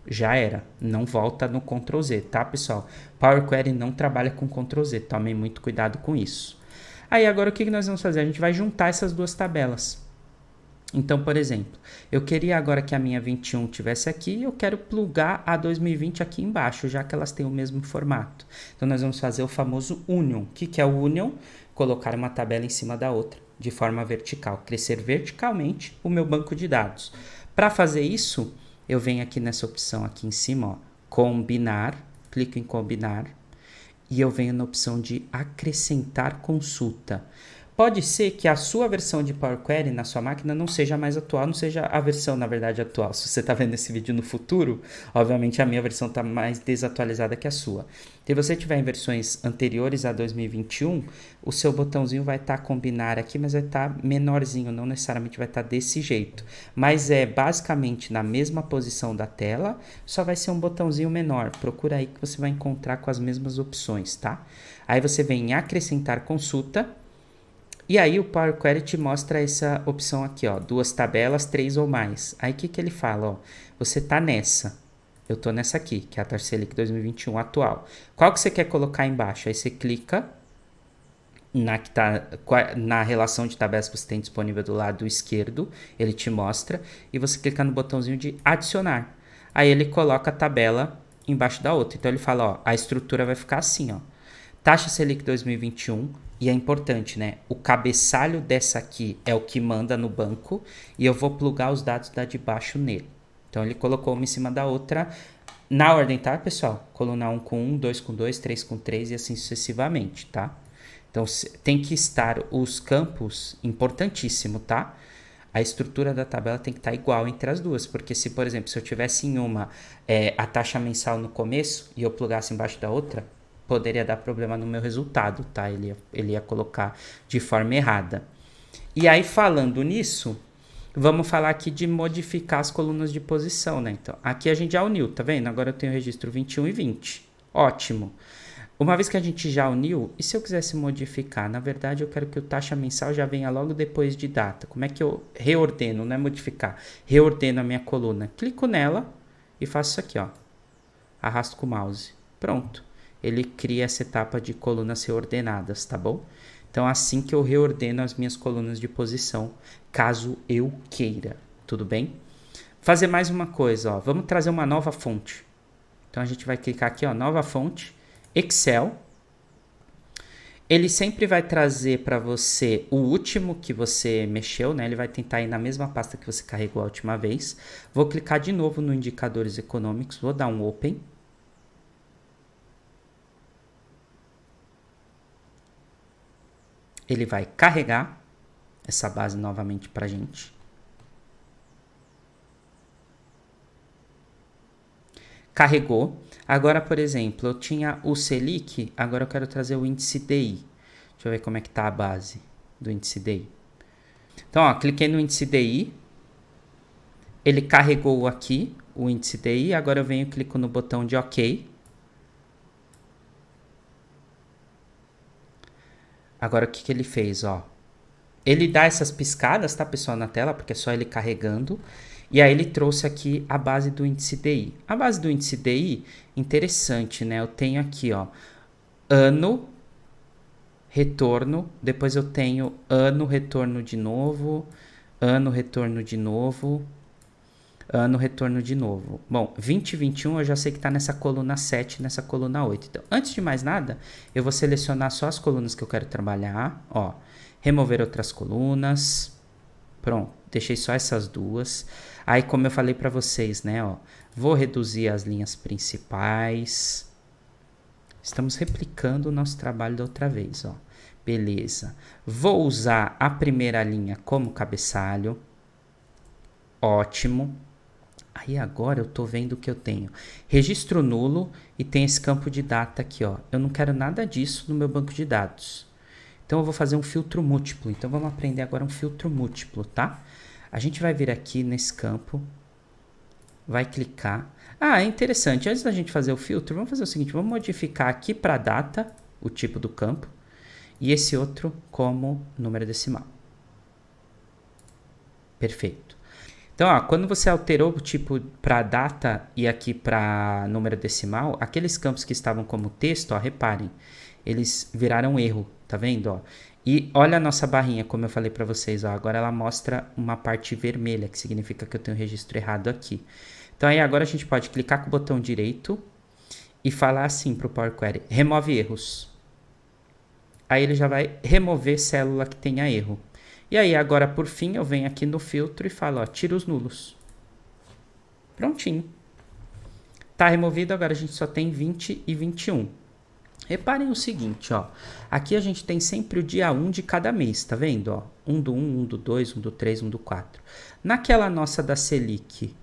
já era, não volta no Ctrl Z, tá, pessoal? Power Query não trabalha com Ctrl Z, tomem muito cuidado com isso. Aí agora o que nós vamos fazer? A gente vai juntar essas duas tabelas. Então, por exemplo, eu queria agora que a minha 21 tivesse aqui e eu quero plugar a 2020 aqui embaixo, já que elas têm o mesmo formato. Então, nós vamos fazer o famoso Union. O que é o Union? Colocar uma tabela em cima da outra, de forma vertical. Crescer verticalmente o meu banco de dados. Para fazer isso, eu venho aqui nessa opção aqui em cima, ó, combinar, clico em combinar e eu venho na opção de acrescentar consulta. Pode ser que a sua versão de Power Query na sua máquina não seja mais atual, não seja a versão, na verdade, atual. Se você está vendo esse vídeo no futuro, obviamente a minha versão está mais desatualizada que a sua. Se você tiver em versões anteriores a 2021, o seu botãozinho vai estar combinar aqui, mas vai estar menorzinho, não necessariamente vai estar desse jeito. Mas é basicamente na mesma posição da tela, só vai ser um botãozinho menor. Procura aí que você vai encontrar com as mesmas opções, tá? Aí você vem em acrescentar consulta. E aí o Power Query te mostra essa opção aqui, ó, 2 tabelas, 3 ou mais. Aí o que ele fala, ó, você tá nessa, eu tô nessa aqui, que é a taxa Selic 2021 atual. Qual que você quer colocar embaixo? Aí você clica na relação de tabelas que você tem disponível do lado esquerdo, ele te mostra, e você clica no botãozinho de adicionar. Aí ele coloca a tabela embaixo da outra. Então ele fala, ó, a estrutura vai ficar assim, ó. Taxa Selic 2021, e é importante, né? O cabeçalho dessa aqui é o que manda no banco e eu vou plugar os dados da de baixo nele. Então ele colocou uma em cima da outra na ordem, tá, pessoal? Coluna 1 com 1, 2 com 2, 3 com 3 e assim sucessivamente, tá? Então tem que estar os campos, importantíssimo, tá? A estrutura da tabela tem que estar igual entre as duas, porque se, por exemplo, se eu tivesse em uma a taxa mensal no começo e eu plugasse embaixo da outra, poderia dar problema no meu resultado, tá? Ele ia colocar de forma errada. E aí, falando nisso, vamos falar aqui de modificar as colunas de posição, né? Então, aqui a gente já uniu, tá vendo? Agora eu tenho o registro 21 e 20. Ótimo. Uma vez que a gente já uniu, e se eu quisesse modificar? Na verdade, eu quero que o taxa mensal já venha logo depois de data. Como é que eu reordeno, não é modificar? Reordeno a minha coluna. Clico nela e faço isso aqui, ó. Arrasto com o mouse. Pronto. Ele cria essa etapa de colunas reordenadas, tá bom? Então, assim que eu reordeno as minhas colunas de posição, caso eu queira, tudo bem? Fazer mais uma coisa, ó, vamos trazer uma nova fonte. Então, a gente vai clicar aqui, ó, nova fonte, Excel. Ele sempre vai trazer para você o último que você mexeu, né? Ele vai tentar ir na mesma pasta que você carregou a última vez. Vou clicar de novo no indicadores econômicos, vou dar um Open. Ele vai carregar essa base novamente para a gente. Carregou. Agora, por exemplo, eu tinha o Selic, agora eu quero trazer o índice DI. Deixa eu ver como é que está a base do índice DI. Então, ó, cliquei no índice DI. Ele carregou aqui o índice DI. Agora eu venho e clico no botão de OK. Agora o que ele fez, ó? Ele dá essas piscadas, tá, pessoal, na tela, porque é só ele carregando. E aí ele trouxe aqui a base do índice DI. A base do índice DI, interessante, né? Eu tenho aqui, ó, ano, retorno, depois eu tenho ano, retorno de novo, ano, retorno de novo, ano retorno de novo. Bom, 2021 eu já sei que está nessa coluna 7, nessa coluna 8. Então, antes de mais nada, eu vou selecionar só as colunas que eu quero trabalhar. Ó, remover outras colunas. Pronto, deixei só essas duas. Aí, como eu falei para vocês, né, ó, vou reduzir as linhas principais. Estamos replicando o nosso trabalho da outra vez, ó. Beleza. Vou usar a primeira linha como cabeçalho. Ótimo. Aí agora eu tô vendo que eu tenho registro nulo e tem esse campo de data aqui, ó. Eu não quero nada disso no meu banco de dados. Então eu vou fazer um filtro múltiplo. Então vamos aprender agora um filtro múltiplo, tá? A gente vai vir aqui nesse campo, vai clicar. Ah, é interessante. Antes da gente fazer o filtro, vamos fazer o seguinte, vamos modificar aqui para data, o tipo do campo, e esse outro como número decimal. Perfeito. Então, ó, quando você alterou o tipo para data e aqui para número decimal, aqueles campos que estavam como texto, ó, reparem, eles viraram erro, tá vendo? Ó? E olha a nossa barrinha, como eu falei para vocês, ó, agora ela mostra uma parte vermelha, que significa que eu tenho um registro errado aqui. Então, aí agora a gente pode clicar com o botão direito e falar assim para o Power Query, remove erros. Aí ele já vai remover célula que tenha erro. E aí, agora, por fim, eu venho aqui no filtro e falo, ó, tira os nulos. Prontinho. Tá removido, agora a gente só tem 20 e 21. Reparem o seguinte, ó. Aqui a gente tem sempre o dia 1 de cada mês, tá vendo, ó? 1 do 1, 1 do 2, 1 do 3, 1 do 4. Naquela nossa da Selic,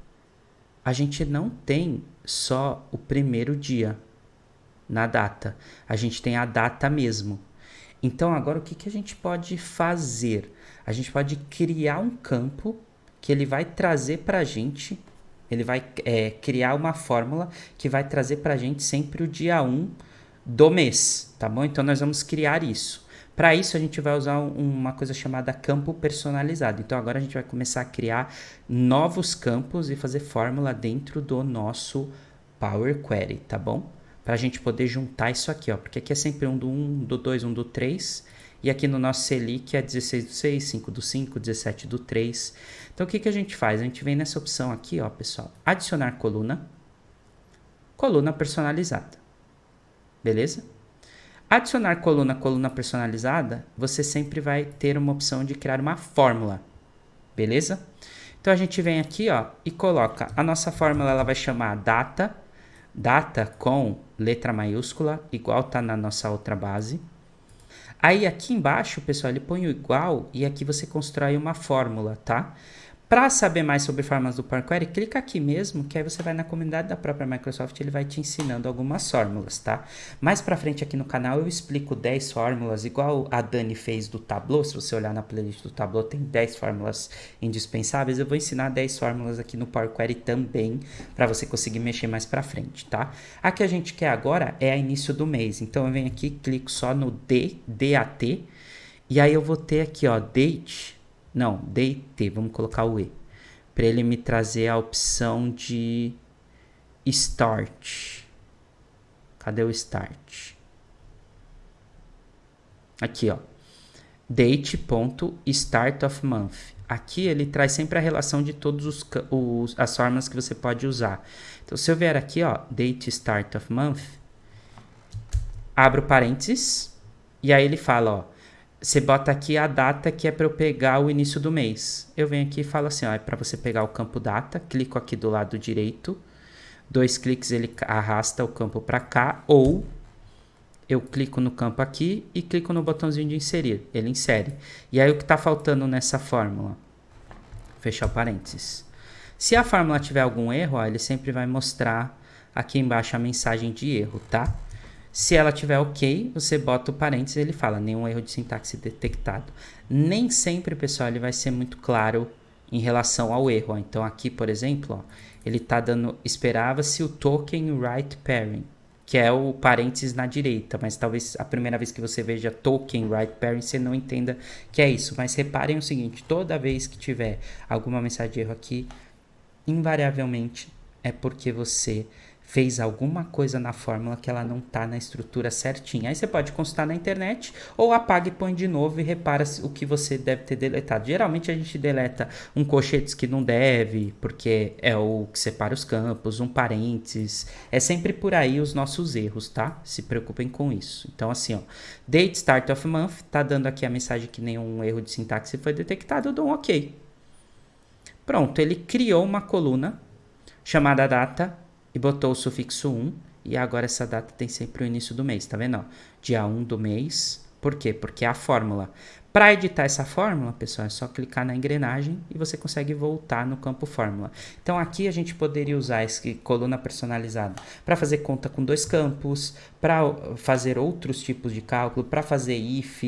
a gente não tem só o primeiro dia na data. A gente tem a data mesmo. Então, agora o que a gente pode fazer? A gente pode criar um campo que ele vai trazer para a gente, ele vai criar uma fórmula que vai trazer para a gente sempre o dia 1 do mês, tá bom? Então, nós vamos criar isso. Para isso, a gente vai usar uma coisa chamada campo personalizado. Então, agora a gente vai começar a criar novos campos e fazer fórmula dentro do nosso Power Query, tá bom? Para a gente poder juntar isso aqui, ó, porque aqui é sempre 1 do 1, 1 do 2, 1 do 3, e aqui no nosso Selic é 16 do 6, 5 do 5, 17 do 3. Então, o que a gente faz? A gente vem nessa opção aqui, ó, pessoal, adicionar coluna, coluna personalizada, beleza? Adicionar coluna, coluna personalizada, você sempre vai ter uma opção de criar uma fórmula, beleza? Então, a gente vem aqui, ó, e coloca, a nossa fórmula, ela vai chamar data com letra maiúscula, igual tá na nossa outra base. Aí aqui embaixo, pessoal, ele põe o igual e aqui você constrói uma fórmula, tá? Para saber mais sobre fórmulas do Power Query, clica aqui mesmo, que aí você vai na comunidade da própria Microsoft, ele vai te ensinando algumas fórmulas, tá? Mais pra frente aqui no canal eu explico 10 fórmulas, igual a Dani fez do Tableau. Se você olhar na playlist do Tableau, tem 10 fórmulas indispensáveis. Eu vou ensinar 10 fórmulas aqui no Power Query também, para você conseguir mexer mais pra frente, tá? A que a gente quer agora é a início do mês, então eu venho aqui, clico só no DAT, e aí eu vou ter aqui, ó, date. Não, DT, vamos colocar o E. Para ele me trazer a opção de Start. Cadê o Start? Aqui, ó. Date.start of month. Aqui ele traz sempre a relação de todas as formas que você pode usar. Então, se eu vier aqui, ó, Date Start of month, abro parênteses, e aí ele fala, ó, você bota aqui a data que é para eu pegar o início do mês. Eu venho aqui e falo assim, ó, é para você pegar o campo data, clico aqui do lado direito, 2 cliques ele arrasta o campo para cá, ou eu clico no campo aqui e clico no botãozinho de inserir, ele insere. E aí o que está faltando nessa fórmula? Fechar o parênteses. Se a fórmula tiver algum erro, ó, ele sempre vai mostrar aqui embaixo a mensagem de erro, tá? Se ela tiver ok, você bota o parênteses e ele fala, nenhum erro de sintaxe detectado. Nem sempre, pessoal, ele vai ser muito claro em relação ao erro. Ó. Então aqui, por exemplo, ó, ele está dando, esperava-se o token right pairing, que é o parênteses na direita, mas talvez a primeira vez que você veja token right pairing, você não entenda que é isso. Mas reparem o seguinte, toda vez que tiver alguma mensagem de erro aqui, invariavelmente é porque você fez alguma coisa na fórmula que ela não está na estrutura certinha. Aí você pode consultar na internet ou apaga e põe de novo e repara o que você deve ter deletado. Geralmente a gente deleta um colchetes que não deve, porque é o que separa os campos, um parênteses. É sempre por aí os nossos erros, tá? Se preocupem com isso. Então assim, ó, date start of month, tá dando aqui a mensagem que nenhum erro de sintaxe foi detectado, eu dou um ok. Pronto, ele criou uma coluna chamada data e botou o sufixo 1, e agora essa data tem sempre o início do mês, tá vendo? Ó, dia 1 do mês. Por quê? Porque é a fórmula. Para editar essa fórmula, pessoal, é só clicar na engrenagem e você consegue voltar no campo fórmula. Então aqui a gente poderia usar essa coluna personalizada para fazer conta com 2 campos, para fazer outros tipos de cálculo, para fazer if,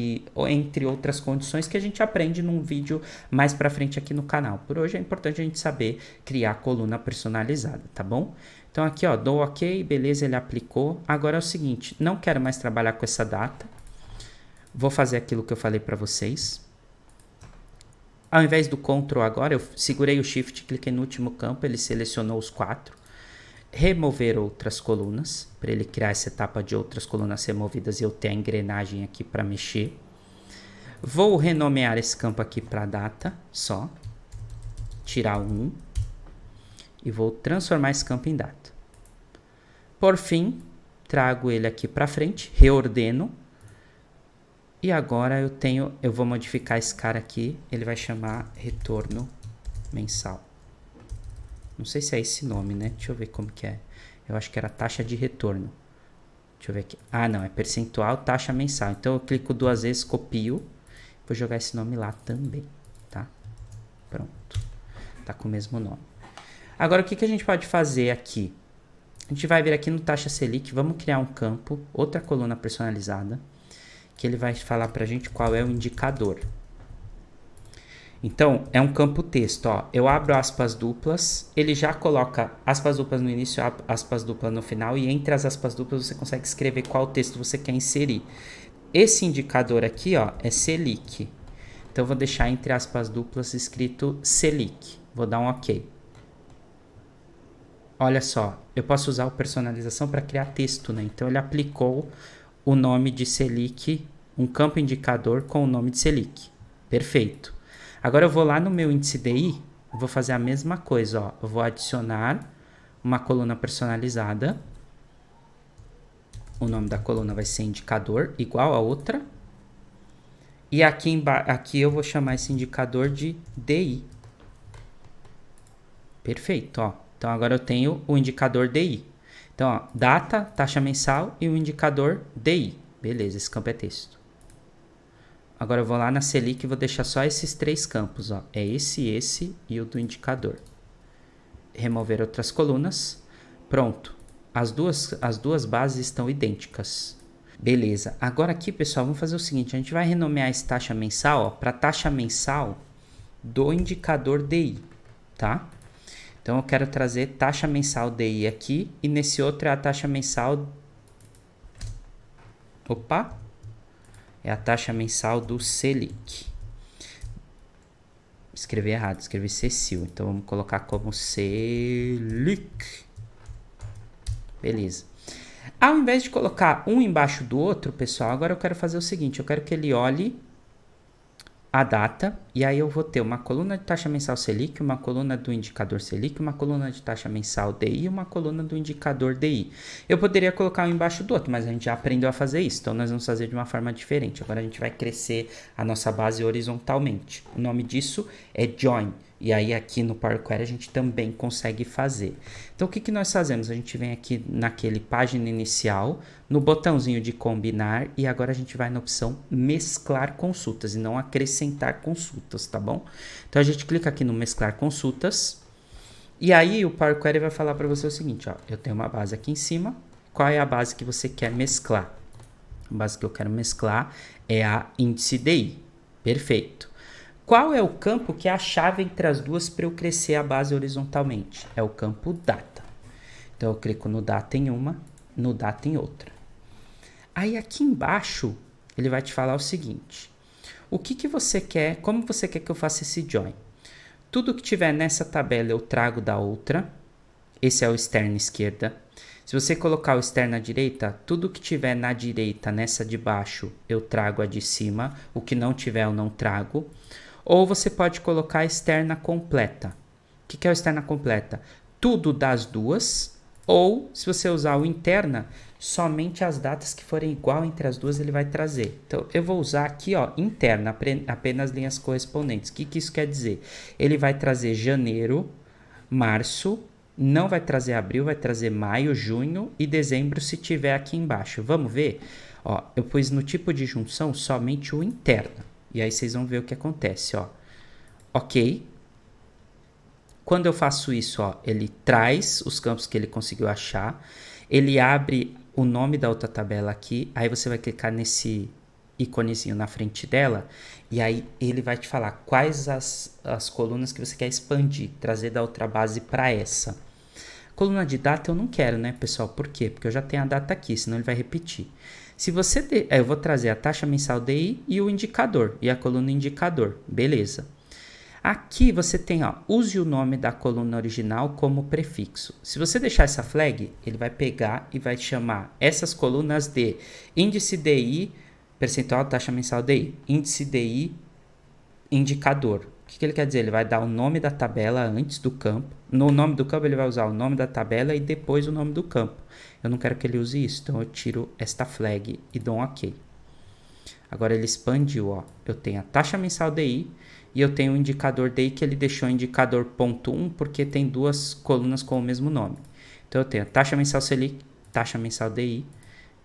entre outras condições que a gente aprende num vídeo mais para frente aqui no canal. Por hoje é importante a gente saber criar coluna personalizada, tá bom? Então aqui, ó, dou ok, beleza, ele aplicou. Agora é o seguinte, não quero mais trabalhar com essa data. Vou fazer aquilo que eu falei para vocês. Ao invés do Ctrl agora, eu segurei o Shift, cliquei no último campo, ele selecionou os 4. Remover outras colunas, para ele criar essa etapa de outras colunas removidas e eu ter a engrenagem aqui para mexer. Vou renomear esse campo aqui para data, só. Tirar o 1. E vou transformar esse campo em data. Por fim, trago ele aqui para frente, reordeno. E agora eu vou modificar esse cara aqui, ele vai chamar retorno mensal. Não sei se é esse nome, né? Deixa eu ver como que é. Eu acho que era taxa de retorno. Deixa eu ver aqui. Ah, não, é percentual taxa mensal. Então eu clico 2 vezes, copio. Vou jogar esse nome lá também, tá? Pronto. Tá com o mesmo nome. Agora o que a gente pode fazer aqui? A gente vai vir aqui no taxa Selic, vamos criar um campo, outra coluna personalizada, que ele vai falar pra gente qual é o indicador. Então, é um campo texto, ó. Eu abro aspas duplas, ele já coloca aspas duplas no início, aspas duplas no final, e entre as aspas duplas você consegue escrever qual texto você quer inserir. Esse indicador aqui, ó, é Selic. Então, eu vou deixar entre aspas duplas escrito Selic. Vou dar um OK. Olha só, eu posso usar o personalização para criar texto, né? Então, ele aplicou o nome de Selic, um campo indicador com o nome de Selic. Perfeito. Agora eu vou lá no meu índice DI, vou fazer a mesma coisa, ó. Eu vou adicionar uma coluna personalizada. O nome da coluna vai ser indicador, igual a outra. E aqui eu vou chamar esse indicador de DI. Perfeito, ó. Então agora eu tenho o indicador DI. Então, ó, data, taxa mensal e o indicador DI. Beleza, esse campo é texto. Agora eu vou lá na Selic e vou deixar só esses 3 campos, ó. É esse e o do indicador. Remover outras colunas. Pronto. As duas bases estão idênticas. Beleza. Agora aqui, pessoal, vamos fazer o seguinte. A gente vai renomear esse taxa mensal para taxa mensal do indicador DI, tá? Então, eu quero trazer taxa mensal DI aqui e nesse outro é a taxa mensal... Opa! É a taxa mensal do Selic. Escrevi errado, escrevi Cecil. Então, vamos colocar como Selic. Beleza. Ao invés de colocar um embaixo do outro, pessoal, agora eu quero fazer o seguinte. Eu quero que ele olhe a data, e aí eu vou ter uma coluna de taxa mensal Selic, uma coluna do indicador Selic, uma coluna de taxa mensal DI e uma coluna do indicador DI. Eu poderia colocar um embaixo do outro, mas a gente já aprendeu a fazer isso, então nós vamos fazer de uma forma diferente. Agora a gente vai crescer a nossa base horizontalmente. O nome disso é Join, e aí aqui no Power Query a gente também consegue fazer. Então o que nós fazemos? A gente vem aqui naquele página inicial, no botãozinho de combinar, e agora a gente vai na opção mesclar consultas e não acrescentar consultas, tá bom? Então a gente clica aqui no mesclar consultas, e aí o Power Query vai falar para você o seguinte, ó, eu tenho uma base aqui em cima, qual é a base que você quer mesclar? A base que eu quero mesclar é a índice DI, perfeito. Qual é o campo que é a chave entre as duas para eu crescer a base horizontalmente? É o campo data. Então eu clico no data em uma, no data em outra. Aí aqui embaixo ele vai te falar o seguinte: o que você quer, como você quer que eu faça esse join? Tudo que tiver nessa tabela eu trago da outra. Esse é o externo esquerda. Se você colocar o externo à direita, tudo que tiver na direita, nessa de baixo, eu trago a de cima. O que não tiver, eu não trago. Ou você pode colocar a externa completa. O que é a externa completa? Tudo das duas. Ou, se você usar o interna, somente as datas que forem igual entre as duas ele vai trazer. Então, eu vou usar aqui, ó, interna, apenas linhas correspondentes. O que isso quer dizer? Ele vai trazer janeiro, março, não vai trazer abril, vai trazer maio, junho e dezembro se tiver aqui embaixo. Vamos ver? Ó, eu pus no tipo de junção somente o interno. E aí vocês vão ver o que acontece, ó. Ok. Quando eu faço isso, ó, ele traz os campos que ele conseguiu achar. Ele abre o nome da outra tabela aqui. Aí você vai clicar nesse íconezinho na frente dela. E aí ele vai te falar quais as colunas que você quer expandir. Trazer da outra base para essa. Coluna de data eu não quero, né, pessoal? Por quê? Porque eu já tenho a data aqui, senão ele vai repetir. Se você... eu vou trazer a taxa mensal DI e o indicador. E a coluna indicador. Beleza. Aqui você tem, ó, use o nome da coluna original como prefixo. Se você deixar essa flag, ele vai pegar e vai chamar essas colunas de índice DI, percentual taxa mensal DI, índice DI, indicador. O que ele quer dizer? Ele vai dar o nome da tabela antes do campo. No nome do campo ele vai usar o nome da tabela e depois o nome do campo. Eu não quero que ele use isso, então eu tiro esta flag e dou um OK. Agora ele expandiu, ó. Eu tenho a taxa mensal DI e eu tenho o indicador DI que ele deixou indicador ponto 1 porque tem duas colunas com o mesmo nome. Então eu tenho a taxa mensal Selic, taxa mensal DI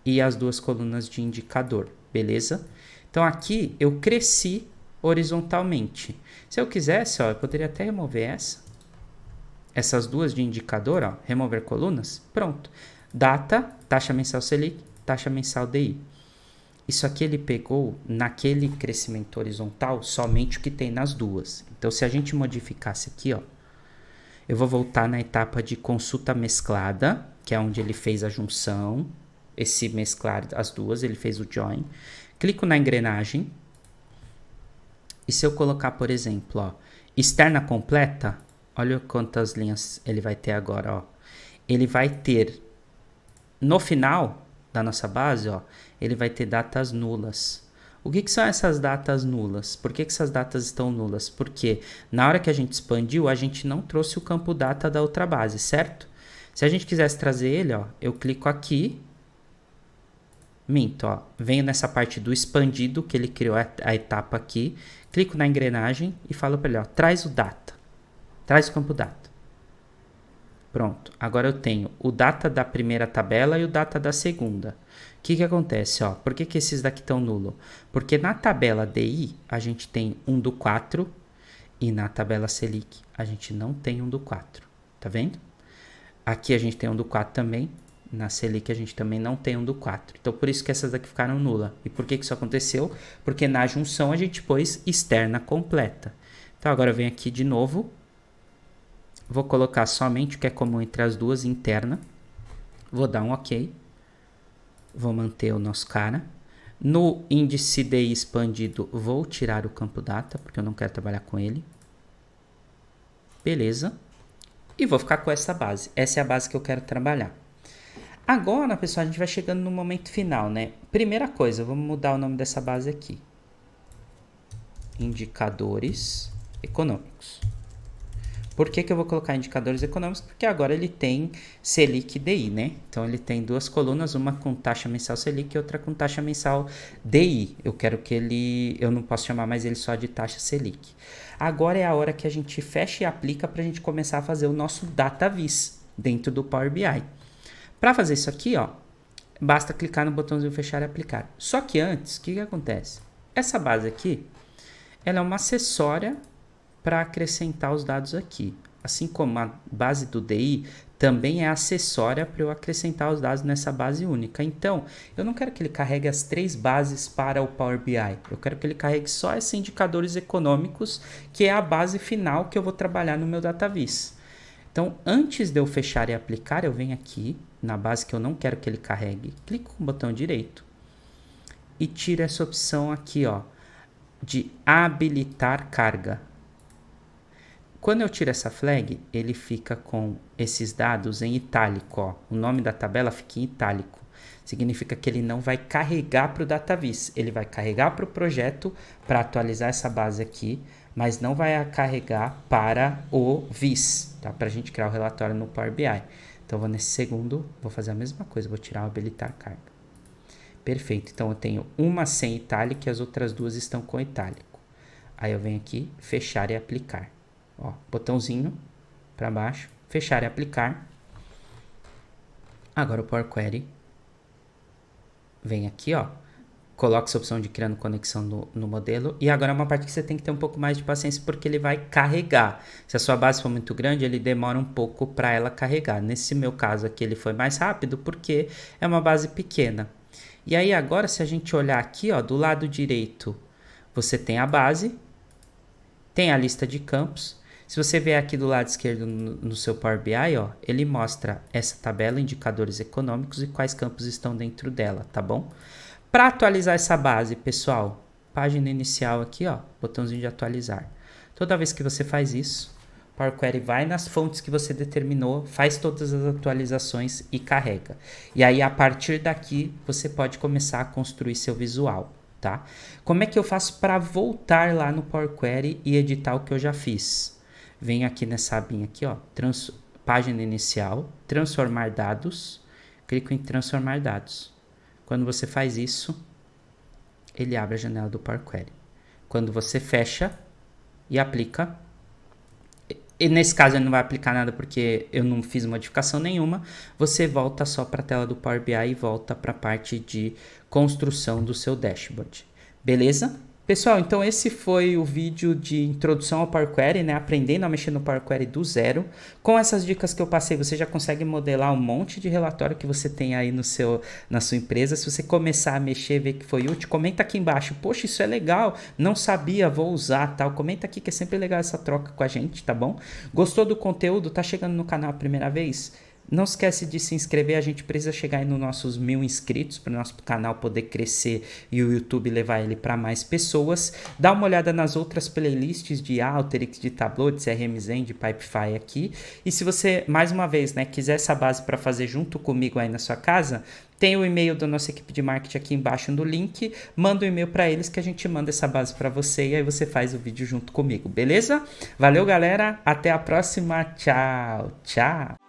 e as duas colunas de indicador, beleza? Então aqui eu cresci horizontalmente. Se eu quisesse, ó, eu poderia até remover essas duas de indicador, ó, remover colunas, pronto. Data, taxa mensal Selic, taxa mensal DI. Isso aqui ele pegou naquele crescimento horizontal somente o que tem nas duas. Então, se a gente modificasse aqui, ó, eu vou voltar na etapa de consulta mesclada, que é onde ele fez a junção, esse mesclar as duas, ele fez o join. Clico na engrenagem. E se eu colocar, por exemplo, ó, externa completa, olha quantas linhas ele vai ter agora, ó. Ele vai ter, no final da nossa base, ó, ele vai ter datas nulas. O que são essas datas nulas? Por que essas datas estão nulas? Porque na hora que a gente expandiu, a gente não trouxe o campo data da outra base, certo? Se a gente quisesse trazer ele, ó, eu clico aqui, minto, ó, venho nessa parte do expandido, que ele criou a etapa aqui, clico na engrenagem e falo para ele, ó, traz o data, traz o campo data. Pronto, agora eu tenho o data da primeira tabela e o data da segunda. O que acontece? Ó? Por que esses daqui estão nulos? Porque na tabela DI a gente tem 1 do 4 e na tabela Selic a gente não tem 1 do 4. Tá vendo? Aqui a gente tem 1 do 4 também. Na Selic a gente também não tem 1 do 4. Então por isso que essas daqui ficaram nulas. E por que isso aconteceu? Porque na junção a gente pôs externa completa. Então agora eu venho aqui de novo. Vou colocar somente o que é comum entre as duas, interna. Vou dar um OK. Vou manter o nosso cara. No índice DI expandido, vou tirar o campo data, porque eu não quero trabalhar com ele. Beleza. E vou ficar com essa base. Essa é a base que eu quero trabalhar. Agora, pessoal, a gente vai chegando no momento final, né? Primeira coisa, vamos mudar o nome dessa base aqui. Indicadores econômicos. Por que eu vou colocar indicadores econômicos? Porque agora ele tem Selic e DI, né? Então ele tem duas colunas, uma com taxa mensal Selic e outra com taxa mensal DI. Eu quero que ele... eu não posso chamar mais ele só de taxa Selic. Agora é a hora que a gente fecha e aplica para a gente começar a fazer o nosso DataVis dentro do Power BI. Para fazer isso aqui, ó, basta clicar no botãozinho fechar e aplicar. Só que antes, o que acontece? Essa base aqui, ela é uma acessória para acrescentar os dados aqui. Assim como a base do DI também é acessória para eu acrescentar os dados nessa base única. Então, eu não quero que ele carregue as 3 bases para o Power BI. Eu quero que ele carregue só esses indicadores econômicos, que é a base final que eu vou trabalhar no meu DataVis. Então, antes de eu fechar e aplicar, eu venho aqui na base que eu não quero que ele carregue, clico com o botão direito e tiro essa opção aqui, ó, de habilitar carga. Quando eu tiro essa flag, ele fica com esses dados em itálico, ó. O nome da tabela fica em itálico. Significa que ele não vai carregar para o DataVis. Ele vai carregar para o projeto para atualizar essa base aqui, mas não vai carregar para o Vis, tá? Para a gente criar o relatório no Power BI. Então, vou nesse segundo, vou fazer a mesma coisa. Vou tirar o habilitar carga. Perfeito. Então, eu tenho uma sem itálico e as outras duas estão com itálico. Aí, eu venho aqui, fechar e aplicar. Ó, botãozinho para baixo, fechar e aplicar. Agora o Power Query vem aqui, ó, coloca essa opção de criando conexão no modelo. E agora é uma parte que você tem que ter um pouco mais de paciência, porque ele vai carregar. Se a sua base for muito grande, ele demora um pouco para ela carregar. Nesse meu caso aqui, ele foi mais rápido, porque é uma base pequena. E aí agora, se a gente olhar aqui, ó, do lado direito, você tem a base, tem a lista de campos. Se você vier aqui do lado esquerdo no seu Power BI, ó, ele mostra essa tabela, indicadores econômicos e quais campos estão dentro dela, tá bom? Para atualizar essa base, pessoal, página inicial aqui, ó, botãozinho de atualizar. Toda vez que você faz isso, o Power Query vai nas fontes que você determinou, faz todas as atualizações e carrega. E aí, a partir daqui, você pode começar a construir seu visual, tá? Como é que eu faço para voltar lá no Power Query e editar o que eu já fiz? Venho aqui nessa abinha aqui, ó, página inicial, transformar dados, clico em transformar dados. Quando você faz isso, ele abre a janela do Power Query. Quando você fecha e aplica, e nesse caso ele não vai aplicar nada porque eu não fiz modificação nenhuma, você volta só para a tela do Power BI e volta para a parte de construção do seu dashboard. Beleza? Pessoal, então esse foi o vídeo de introdução ao Power Query, né? Aprendendo a mexer no Power Query do zero. Com essas dicas que eu passei, você já consegue modelar um monte de relatório que você tem aí na sua empresa. Se você começar a mexer, ver que foi útil, comenta aqui embaixo. Poxa, isso é legal, não sabia, vou usar, tal. Comenta aqui que é sempre legal essa troca com a gente, tá bom? Gostou do conteúdo? Tá chegando no canal a primeira vez? Não esquece de se inscrever, a gente precisa chegar aí nos nossos 1000 inscritos para o nosso canal poder crescer e o YouTube levar ele para mais pessoas. Dá uma olhada nas outras playlists de Alteryx, de Tableau, de CRM Zen, de Pipefy aqui. E se você, mais uma vez, né, quiser essa base para fazer junto comigo aí na sua casa, tem o e-mail da nossa equipe de marketing aqui embaixo no link. Manda um e-mail para eles que a gente manda essa base para você e aí você faz o vídeo junto comigo, beleza? Valeu, galera. Até a próxima. Tchau, tchau.